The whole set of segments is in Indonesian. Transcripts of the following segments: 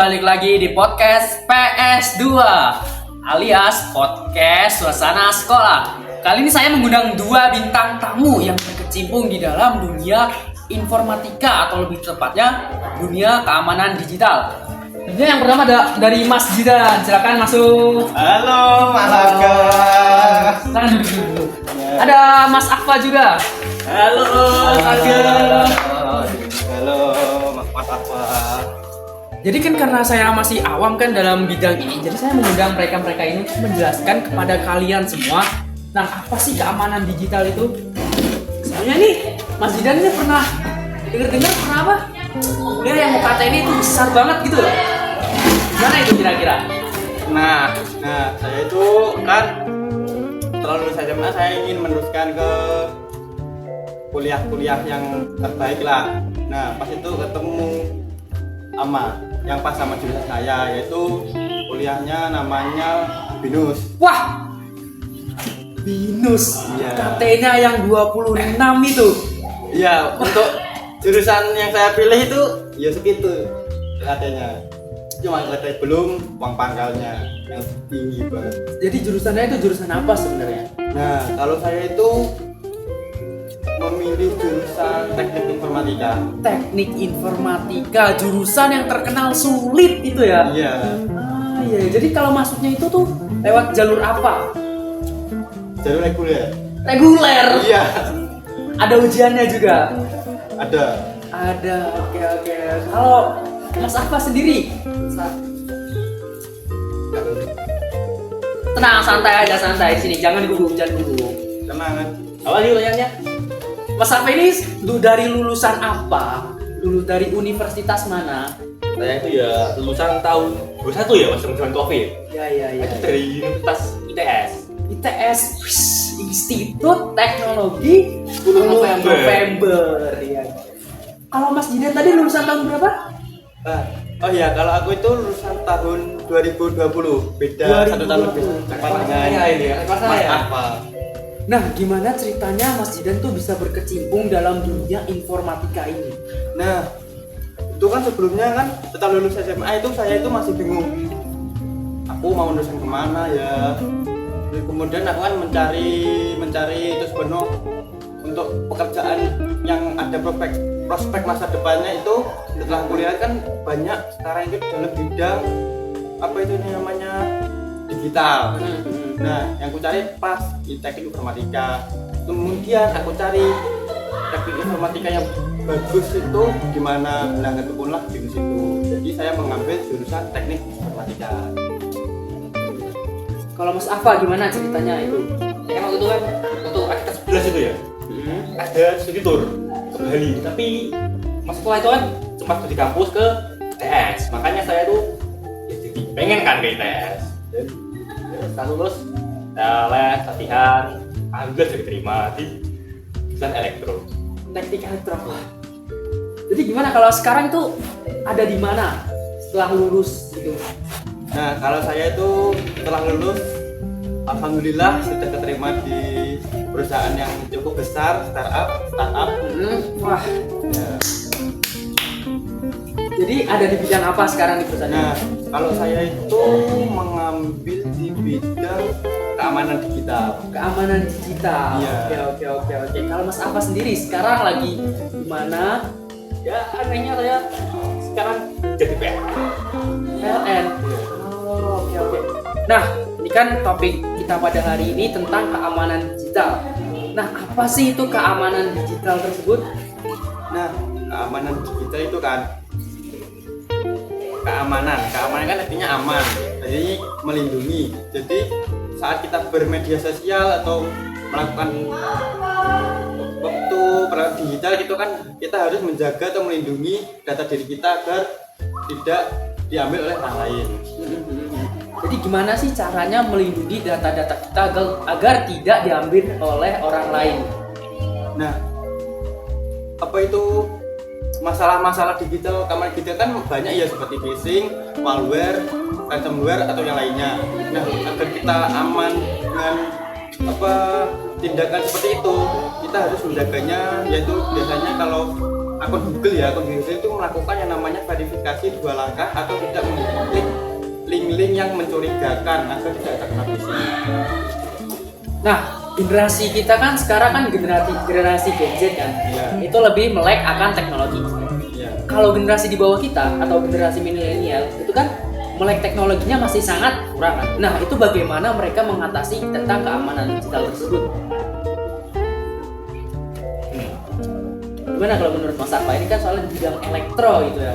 balik lagi di podcast PS2 alias podcast suasana sekolah. Kali ini saya mengundang dua bintang tamu yang berkecimpung di dalam dunia informatika atau lebih tepatnya dunia keamanan digital. Tentunya yang pertama ada dari Mas Jidan, silakan masuk. Halo Mas Aga. Silakan duduk. Ada Mas Akfa juga. Halo Mas Aga. Halo Mas Aga. Jadi kan karena saya masih awam kan dalam bidang ini, jadi saya mengundang mereka ini untuk menjelaskan kepada kalian semua tentang apa sih keamanan digital itu. Soalnya nih, Mas Zidan ini pernah dengar pernah apa? Kuliah yang UKT ini itu besar banget gitu loh. Gimana itu kira-kira? Nah, saya itu kan setelah lulus SMA saya ingin meneruskan ke kuliah yang terbaik lah. Nah, pas itu ketemu yang pas sama jurusan saya, yaitu kuliahnya namanya BINUS. Wah, BINUS, Iya. UKT-nya yang 26 itu. Iya, untuk jurusan yang saya pilih itu ya segitu katanya. Cuma katanya belum uang pangkalnya yang tinggi banget. Jadi jurusannya itu jurusan apa sebenarnya? Nah, kalau saya itu memilih jurusan teknik informatika. Teknik informatika, jurusan yang terkenal sulit itu ya? Iya. Ah iya, jadi kalau masuknya itu tuh lewat jalur apa? Jalur reguler. Reguler. Iya. Ada ujiannya juga? Ada. Ada, oke. Kalau Mas Akfa sendiri? Tenang, santai di sini, jangan gugup. Tenang kan? Apa nih pertanyaannya? Mas Akfa ini dari lulusan apa? Lulus dari universitas mana? Saya itu ya lulusan tahun 21 ya, mas, teman-teman COVID. Ya. Itu dari Universitas ITS. ITS, Institut Teknologi 10 November. Ya. Kalau Mas Jidan tadi lulusan tahun berapa? Oh iya, kalau aku itu lulusan tahun 2020. Beda 1 tahun lebih. Kelas saya ini ya, kelas Mas saya. apa? Nah, gimana ceritanya Mas Jidan tuh bisa berkecimpung dalam dunia informatika ini? Nah, itu kan sebelumnya kan setelah lulus SMA itu saya itu masih bingung. Aku mau lulusan kemana ya? Kemudian aku kan mencari terus penuh untuk pekerjaan yang ada prospek masa depannya itu setelah kuliah kan banyak sekarang itu dalam bidang apa itu namanya digital. Nah, yang aku cari pas di teknik informatika. Kemudian aku cari teknik informatika yang bagus itu gimana, nah ketemulah di situ. Jadi saya mengambil jurusan teknik informatika. Kalau Mas Afa gimana ceritanya itu? Ya waktu itu kan untuk aktivitas 11 itu ya, ada studi tour ke Bali. Tapi mas sekolah itu kan cuma studi kampus ke ITS. Makanya saya tuh ya jadi pengen kan ke ITS. Dan ya, setelah lulus saya les, latihan, alhamdulillah jadi terima di jurusan elektro. Teknik elektro. Jadi gimana kalau sekarang itu ada di mana setelah lulus gitu? Nah, kalau saya itu setelah lulus alhamdulillah sudah keterima di perusahaan yang cukup besar, startup. Wah. Ya. Jadi ada di bidang apa sekarang di perusahaan? Nah, kalau saya itu mengambil di bidang keamanan digital. Keamanan digital. Iya. Oke. Kalau Mas Afa sendiri sekarang lagi di mana? Ya anehnya saya sekarang jadi PLN. Oh, oke. Nah, ini kan topik kita pada hari ini tentang keamanan digital. Nah, apa sih itu keamanan digital tersebut? Nah, keamanan digital itu kan keamanan kan artinya aman, jadi melindungi. Jadi saat kita bermedia sosial atau melakukan peralatan digital gitu kan, kita harus menjaga atau melindungi data diri kita agar tidak diambil oleh orang lain. Jadi gimana sih caranya melindungi data-data kita agar tidak diambil oleh orang lain? Nah, apa itu masalah-masalah digital, keamanan digital kan banyak ya, seperti phishing, malware, ransomware atau yang lainnya. Nah, agar kita aman dengan tindakan seperti itu, kita harus menjaganya, yaitu biasanya kalau akun Google ya, akun Google itu melakukan yang namanya verifikasi 2 langkah atau tidak mengklik link-link yang mencurigakan agar tidak terkena phishing. Nah, generasi kita kan sekarang kan generasi Gen Z kan, Iya. itu lebih melek akan teknologi. Ya. Kalau generasi di bawah kita atau generasi milenial itu kan melek teknologinya masih sangat kurang kan. Nah, itu bagaimana mereka mengatasi tentang keamanan digital tersebut? Gimana kalau menurut Mas Arfa? Ini kan soalnya di bidang elektro gitu ya.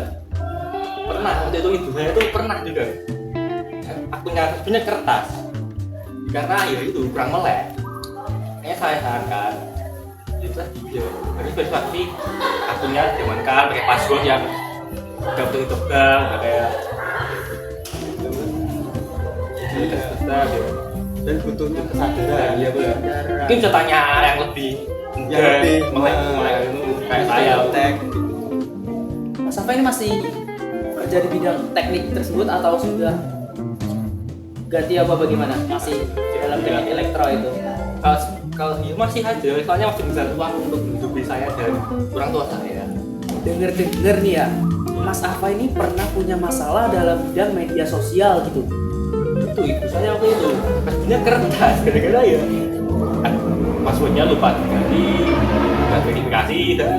Pernah waktu itu ibu saya tuh pernah juga punya kertas karena ya itu kurang melek. Kayaknya saya sarankan itu tadi ya harus berarti akunnya diamankan pakai password yang udah betul udah kayak tetap ya. Dan butuhnya kesadaran. Iya benar. Mungkin bisa tanya yang lebih melek itu kayak saya. Tek. Mas Arfa ini masih kerja di bidang teknik tersebut atau sudah ganti apa bagaimana? Masih di dalam teknik elektro itu? Kalau ya masih aja, soalnya masih bisa uang untuk menghidupi saya dan orang tua saya. Dengar nih ya, Mas Arfa ini pernah punya masalah dalam bidang media sosial gitu. Itu ibu saya waktu itu punya kertas gara-gara ya passwordnya lupa diganti, nggak verifikasi dan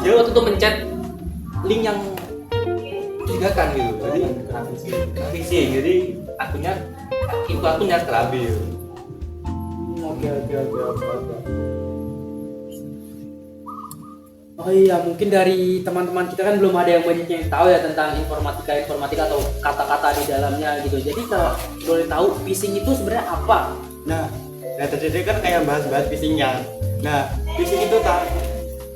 dia waktu itu mencet link yang mencurigakan gitu. Jadi phishing, jadi akunnya terambil. Oke. Oh iya, mungkin dari teman-teman kita kan belum ada yang banyak yang tahu ya tentang informatika atau kata-kata di dalamnya gitu. Jadi kalau boleh tahu phishing itu sebenarnya apa? Nah, tadi kan kayak bahas-bahas phishingnya. Nah, phishing itu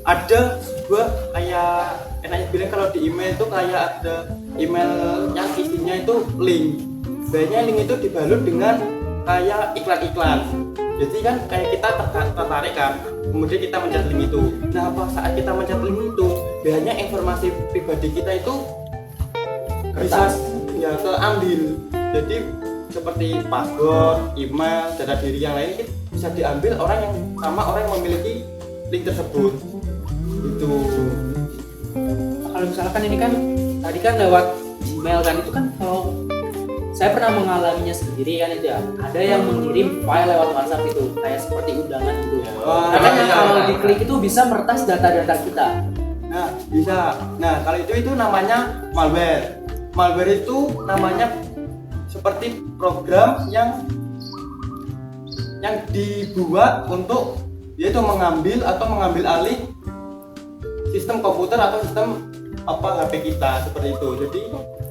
ada sebuah kayak enaknya bilang kalau di email itu kayak ada email yang isinya itu link. Biasanya link itu dibalut dengan kayak iklan-iklan. Jadi kan kayak kita tertarik kan, kemudian kita mencet link itu. Nah, apa saat kita mencet link itu, biasanya informasi pribadi kita itu bisa ya keambil. Jadi seperti password, email, data diri yang lain itu bisa diambil orang yang memiliki link tersebut. Itu. Kalau misalkan ini kan tadi kan lewat Gmail kan itu kan kalau saya pernah mengalaminya sendiri kan itu ya. Ada yang mengirim file lewat WhatsApp itu kayak seperti undangan gitu. Katanya kalau diklik itu bisa meretas data-data kita. Nah, bisa. Nah, kalau itu namanya malware. Malware itu namanya seperti program yang dibuat untuk yaitu mengambil alih sistem komputer atau sistem HP kita seperti itu. Jadi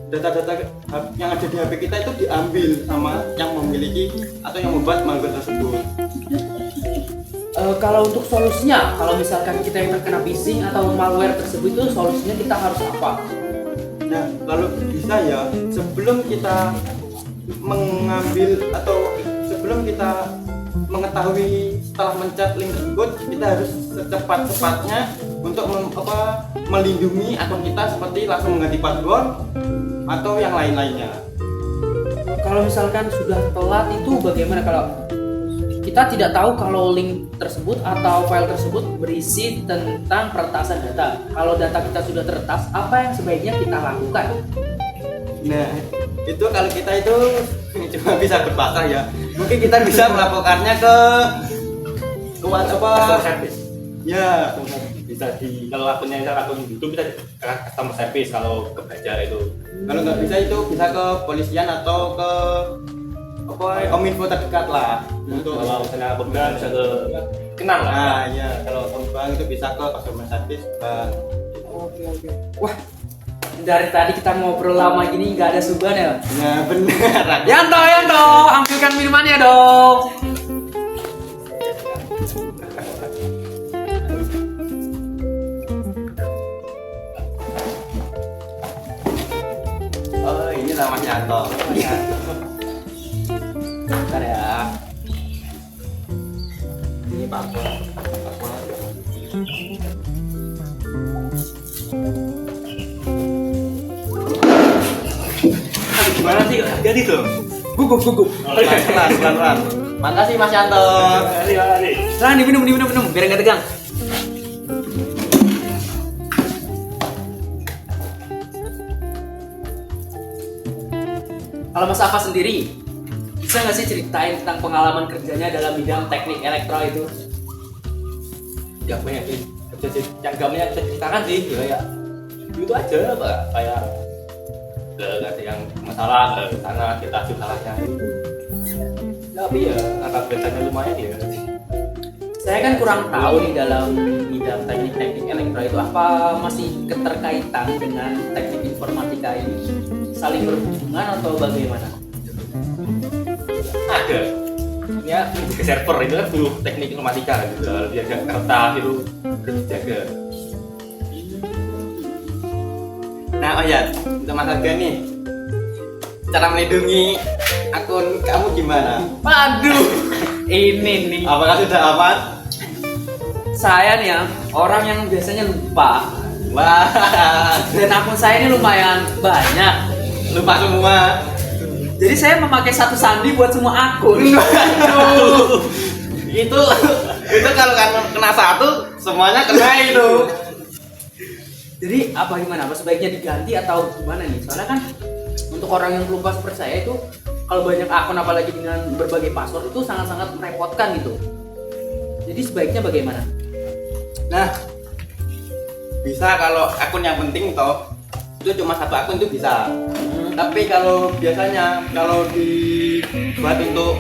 data-data yang ada di HP kita itu diambil sama yang memiliki atau yang membuat malware tersebut. Kalau untuk solusinya, kalau misalkan kita yang terkena phishing atau malware tersebut itu solusinya kita harus apa? Nah, kalau bisa ya sebelum kita mengambil atau sebelum kita mengetahui setelah mencet link tersebut, kita harus secepat-cepatnya untuk melindungi akun kita seperti langsung mengganti password atau yang lain-lainnya. Kalau misalkan sudah telat itu bagaimana kalau kita tidak tahu kalau link tersebut atau file tersebut berisi tentang peretasan data. Kalau data kita sudah teretas, apa yang sebaiknya kita lakukan? Nah, itu kalau kita itu cuma bisa berpasrah ya. Mungkin kita bisa melaporkannya ke Customer service. Ya, Bisa kalau akunnya akun YouTube kita ke customer service kalau kebaca itu. kalau nggak bisa itu bisa ke polisian atau ke kominfo terdekat lah. Untuk Kalau misalnya bank bisa ke kenal lah. nah ya, kalau bank itu bisa ke customer service bank. Oke. Wah, dari tadi kita ngobrol lama gini nggak ada sugan ya? Nah, benar. Yanto, ambilkan minumannya dong. Oh, ini nama Yanto. Bentar ya. Ini password. Gimana sih? Hati-hati dong. Gugup. Pelan. Makasih Mas Yanto. Hati-hati. Silahkan diminum, biar nggak tegang. Kalau Mas Afa sendiri, bisa nggak sih ceritain tentang pengalaman kerjanya dalam bidang teknik elektro itu? Gak banyak sih, yang gak banyak saya ceritakan sih, ya itu aja Pak, kayak gak ada yang masalah ke sana kita atur salahnya. Tapi ya angka biasanya lumayan ya. Saya kan kurang tahu nih dalam bidang teknik-teknik elektro itu apa masih keterkaitan dengan teknik informatika ini, saling berhubungan atau bagaimana? Ada ya ke server itu kan butuh teknik informatika gitu, dia agak kertas itu harus dijaga. Nah, oh ya, untuk Mas Aga nih, cara melindungi akun kamu gimana? Waduh, ini nih. Apakah sudah aman? Saya nih ya, orang yang biasanya lupa. Wah, Dan akun saya ini lumayan banyak. lupa semua. Jadi saya memakai satu sandi buat semua akun. Aduh, itu kalau kena satu, semuanya kena itu. Jadi apa gimana? Apa sebaiknya diganti atau gimana nih? Soalnya kan untuk orang yang lupa seperti saya itu, kalau banyak akun apalagi dengan berbagai password itu sangat-sangat merepotkan gitu. Jadi sebaiknya bagaimana? Nah, bisa kalau akun yang penting toh, itu cuma satu akun itu bisa. Tapi kalau biasanya kalau dibuat untuk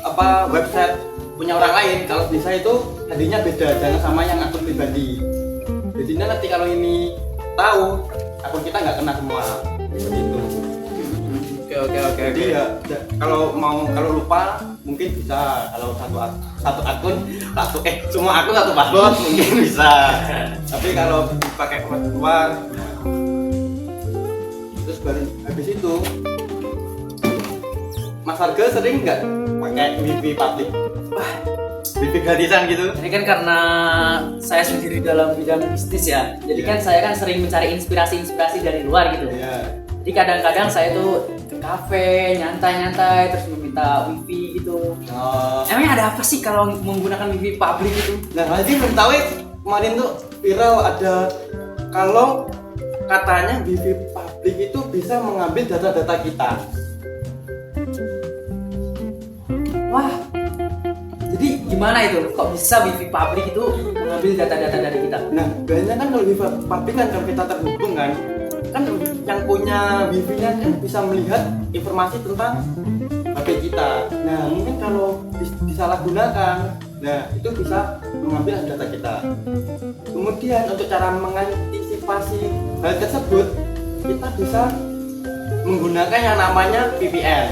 apa website punya orang lain, kalau bisa itu hadinya beda, jangan sama yang akun pribadi. Jadi nanti kalau ini tahu akun kita nggak kena semua seperti itu. Oke. Jadi ya kalau lupa mungkin bisa, kalau satu akun semua akun satu password mungkin bisa. Tapi kalau pakai keluar terus baru habis itu Mas Arga sering nggak pakai wifi publik? Wah, wifi gratisan gitu? Ini kan karena saya sendiri dalam bidang bisnis ya. Jadi Iya. kan saya kan sering mencari inspirasi dari luar gitu. Iya. Jadi kadang-kadang saya tuh ke kafe, nyantai-nyantai, terus meminta wifi gitu. Oh. Emangnya ada apa sih kalau menggunakan wifi publik itu? Nah, nanti belum tahu ya, kemarin tuh viral ada kalau katanya wifi publik itu bisa mengambil data-data kita. Wah, jadi gimana itu? Kok bisa wifi publik itu mengambil data-data dari kita? Nah, biasanya kan kalau wifi publik kan kalau kita terhubung kan yang punya wifi-nya kan bisa melihat informasi tentang HP kita. Nah, mungkin kalau disalahgunakan, nah itu bisa mengambil data kita. Kemudian untuk cara mengantisipasi hal tersebut, kita bisa menggunakan yang namanya VPN.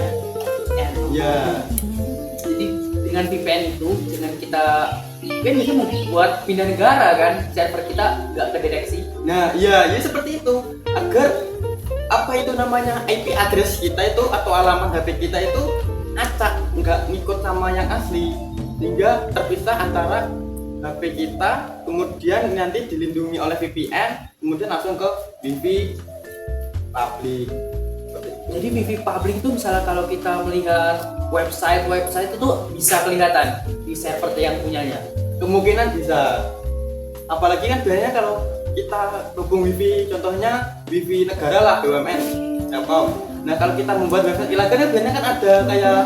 Ya, Jadi dengan VPN itu, dengan kita VPN itu membuat pindah negara kan, server kita nggak kedeteksi. nah ya seperti itu. Agar apa itu namanya IP address kita itu atau alamat HP kita itu acak, nggak ngikut sama yang asli, sehingga terpisah antara HP kita, kemudian nanti dilindungi oleh VPN, kemudian langsung ke wifi publik. Jadi wifi publik itu misalnya kalau kita melihat website itu tuh bisa kelihatan di server yang punyanya. Kemungkinan bisa. Apalagi kan biasanya kalau kita hubung wifi, contohnya wifi negara lah, BUMN, Telkom. Nah, kalau kita membuat website ilegal kan biasanya kan ada kayak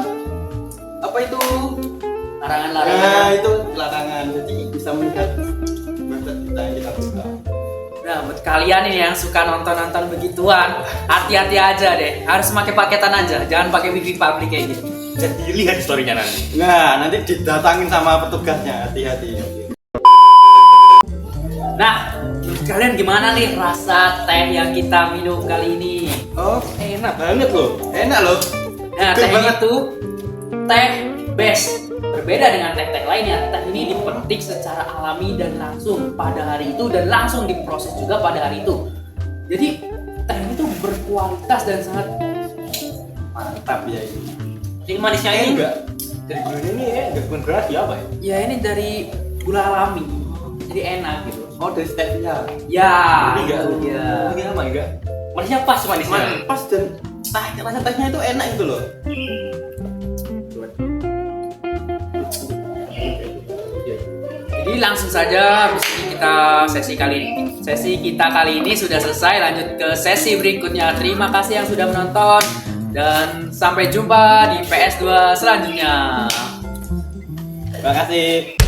apa itu? Larangan-larangan. Nah, itu larangan. Jadi bisa melihat website kita yang kita buka. Nah, buat kalian ini yang suka nonton begituan, hati-hati aja deh. Harus pakai paketan aja, jangan pakai wifi publik kayak gitu. Jadi lihat historinya nanti. Nah, nanti didatangin sama petugasnya, hati-hati. Nah, menurut kalian gimana nih rasa teh yang kita minum kali ini? Oh, Enak banget loh. enak loh. Nah, Betul teh banget. itu teh best. Berbeda dengan teh-teh lainnya, teh ini dipetik secara alami dan langsung pada hari itu dan langsung diproses juga pada hari itu. Jadi teh ini tuh berkualitas dan sangat Mantap ya ini. Yang manisnya ini Enggak. dari gulanya ini ya, enggak bukan beras ya apa ya? ya ini dari gula alami. Jadi enak gitu. Oh, dari stevia. Ya, Ini enggak? itu dia. Ini apa enggak? Manisnya pas manisnya. Pas dan rasa tehnya itu enak itu loh. Jadi langsung saja sesi kita kali ini sudah selesai. Lanjut ke sesi berikutnya. Terima kasih yang sudah menonton Dan sampai jumpa di PS2 selanjutnya. Terima kasih.